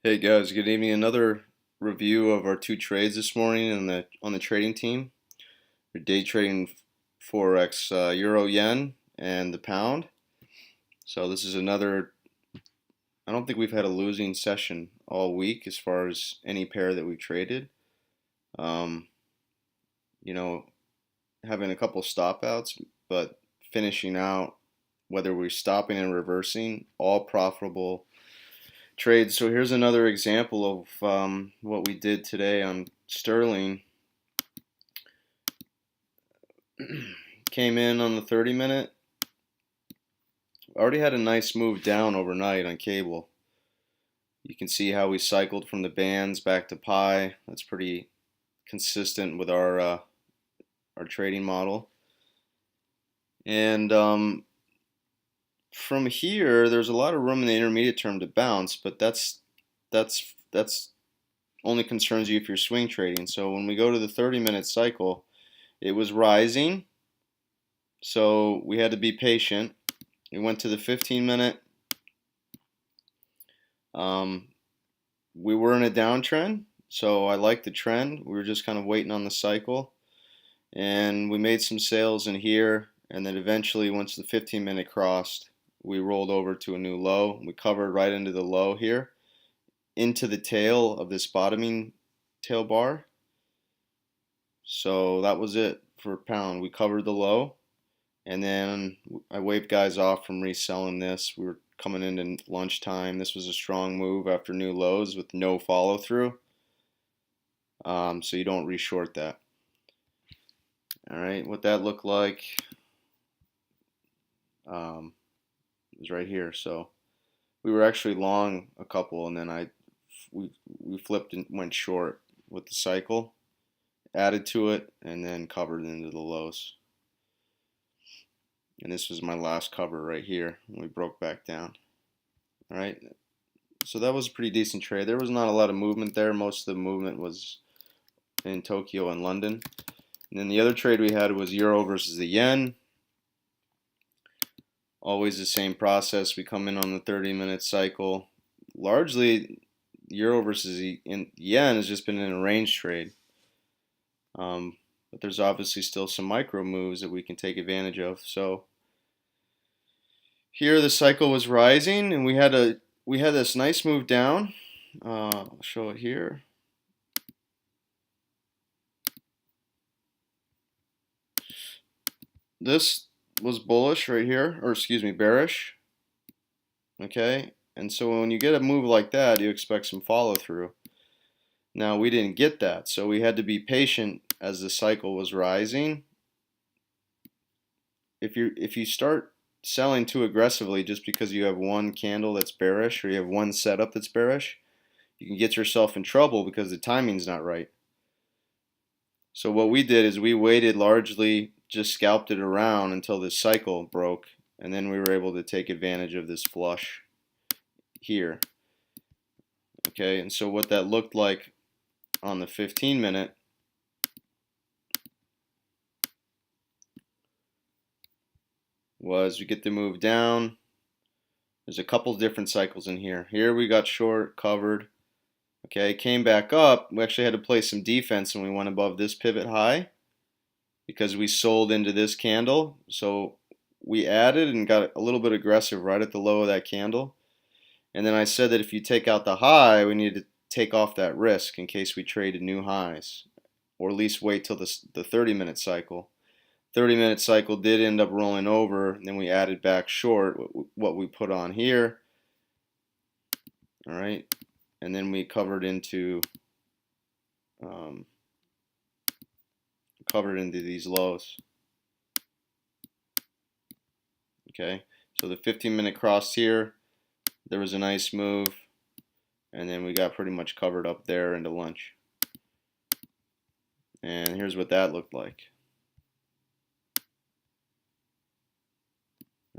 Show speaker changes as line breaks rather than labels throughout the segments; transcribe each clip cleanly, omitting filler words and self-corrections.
Hey guys, good evening. Another review of our two trades this morning on the trading team. We're day trading forex euro yen and the pound. So this is another. I don't think we've had a losing session all week as far as any pair that we've traded. Um, you know, having a couple stop outs, but finishing out whether we're stopping and reversing, all profitable trades. So here's another example of what we did today on sterling. Came in on the 30-minute. Already had a nice move down overnight on cable. You can see how we cycled from the bands back to pi. That's pretty consistent with our trading model. And from here, there's a lot of room in the intermediate term to bounce, but that's only concerns you if you're swing trading. So when we go to the 30-minute cycle, it was rising, so we had to be patient. We went to the 15-minute. We were in a downtrend, so I like the trend. We were just kind of waiting on the cycle, and we made some sales in here, and then eventually once the 15-minute crossed, we rolled over to a new low. We covered right into the low here, into the tail of this bottoming tail bar. So that was it for pound. We covered the low, and then I waved guys off from reselling this. We were coming into lunchtime. This was a strong move after new lows with no follow through. So you don't reshort that. All right, what that looked like is right here. So we were actually long a couple, and then we flipped and went short with the cycle, added to it, and then covered into the lows. And this was my last cover right here when we broke back down. All right, so that was a pretty decent trade. There was not a lot of movement there. Most of the movement was in Tokyo and London. And then the other trade we had was euro versus the yen. Always the same process. We come in on the 30-minute cycle. Largely, euro versus yen has just been in a range trade. But there's obviously still some micro moves that we can take advantage of. So here the cycle was rising, and we had this nice move down. I'll show it here. This was bullish right here, or excuse me, bearish. Okay, and so when you get a move like that, you expect some follow through. Now we didn't get that, so we had to be patient as the cycle was rising. If you start selling too aggressively just because you have one candle that's bearish or you have one setup that's bearish, you can get yourself in trouble because the timing's not right. So what we did is we waited, largely just scalped it around until the cycle broke, and then we were able to take advantage of this flush here. Okay, and so what that looked like on the 15-minute was we get the move down. There's a couple different cycles in here. Here we got short, covered. Okay, came back up. We actually had to play some defense when we went above this pivot high because we sold into this candle. So we added and got a little bit aggressive right at the low of that candle. And then I said that if you take out the high, we need to take off that risk in case we traded new highs, or at least wait till the 30-minute cycle. 30-minute cycle did end up rolling over, and then we added back short what we put on here. All right, and then we covered into these lows. Okay, so the 15-minute crossed here. There was a nice move, and then we got pretty much covered up there into lunch. And here's what that looked like.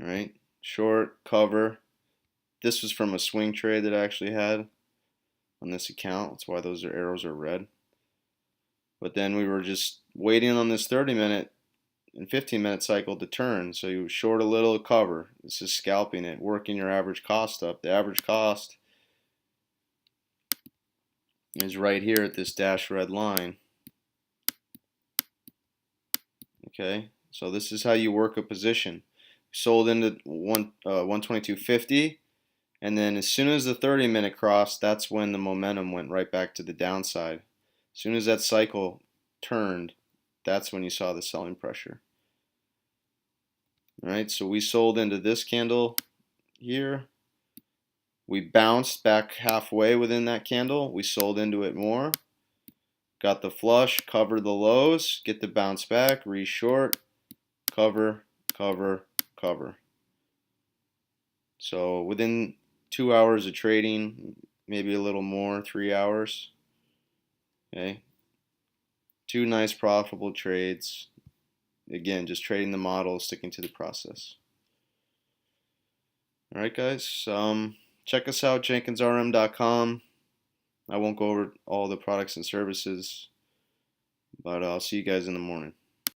All right, short, cover. This was from a swing trade that I actually had on this account. That's why those arrows are red. But then we were just waiting on this 30-minute and 15-minute cycle to turn. So you short a little, cover. This is scalping it, working your average cost up. The average cost is right here at this dashed red line. Okay, so this is how you work a position. Sold into 122.50, and then as soon as the 30-minute crossed, that's when the momentum went right back to the downside. As soon as that cycle turned, that's when you saw the selling pressure. All right, so we sold into this candle here. We bounced back halfway within that candle. We sold into it more. Got the flush, cover the lows, get the bounce back, re-short, cover, cover, cover. So within 2 hours of trading, maybe a little more, 3 hours. Okay. 2 nice profitable trades. Again, just trading the model, sticking to the process. All right, guys. Check us out, jenkinsrm.com. I won't go over all the products and services, but I'll see you guys in the morning.